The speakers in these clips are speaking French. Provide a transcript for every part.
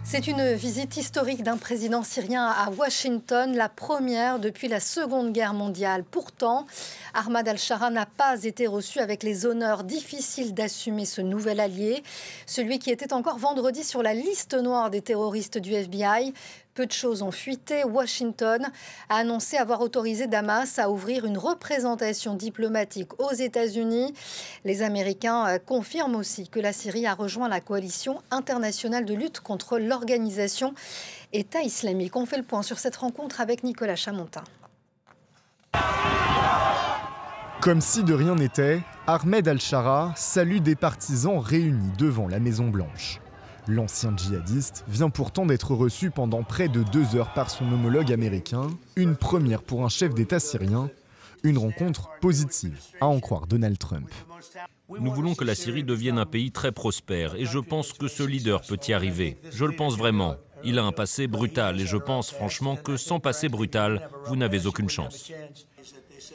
C'est une visite historique d'un président syrien à Washington, la première depuis la Seconde Guerre mondiale. Pourtant, Ahmad al-Shara n'a pas été reçu avec les honneurs. Difficile d'assumer ce nouvel allié, celui qui était encore vendredi sur la liste noire des terroristes du FBI. Peu de choses ont fuité. Washington a annoncé avoir autorisé Damas à ouvrir une représentation diplomatique aux États-Unis. Les Américains confirment aussi que la Syrie a rejoint la coalition internationale de lutte contre l'organisation État islamique. On fait le point sur cette rencontre avec Nicolas Chamontin. Comme si de rien n'était, Ahmed al-Shara salue des partisans réunis devant la Maison-Blanche. L'ancien djihadiste vient pourtant d'être reçu pendant près de 2 heures par son homologue américain, une première pour un chef d'État syrien, une rencontre positive, à en croire Donald Trump. Nous voulons que la Syrie devienne un pays très prospère et je pense que ce leader peut y arriver. Je le pense vraiment. Il a un passé brutal et je pense franchement que sans passé brutal, vous n'avez aucune chance.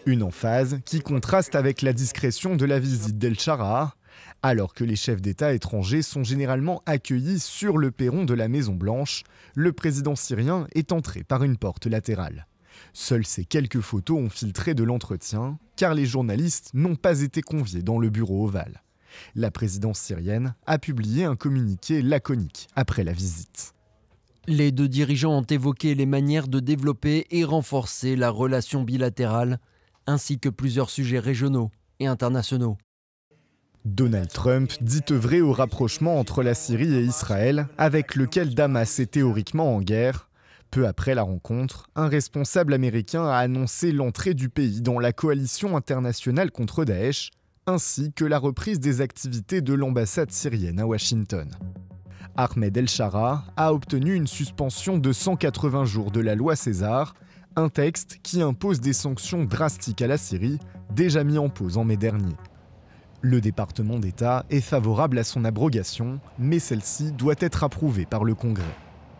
Une emphase qui contraste avec la discrétion de la visite d'El-Shara, alors que les chefs d'État étrangers sont généralement accueillis sur le perron de la Maison-Blanche, le président syrien est entré par une porte latérale. Seules ces quelques photos ont filtré de l'entretien, car les journalistes n'ont pas été conviés dans le bureau ovale. La présidence syrienne a publié un communiqué laconique après la visite. Les deux dirigeants ont évoqué les manières de développer et renforcer la relation bilatérale, ainsi que plusieurs sujets régionaux et internationaux. Donald Trump dit œuvrer au rapprochement entre la Syrie et Israël, avec lequel Damas est théoriquement en guerre. Peu après la rencontre, un responsable américain a annoncé l'entrée du pays dans la coalition internationale contre Daesh, ainsi que la reprise des activités de l'ambassade syrienne à Washington. Ahmed el-Shara a obtenu une suspension de 180 jours de la loi César, un texte qui impose des sanctions drastiques à la Syrie, déjà mis en pause en mai dernier. Le département d'État est favorable à son abrogation, mais celle-ci doit être approuvée par le Congrès.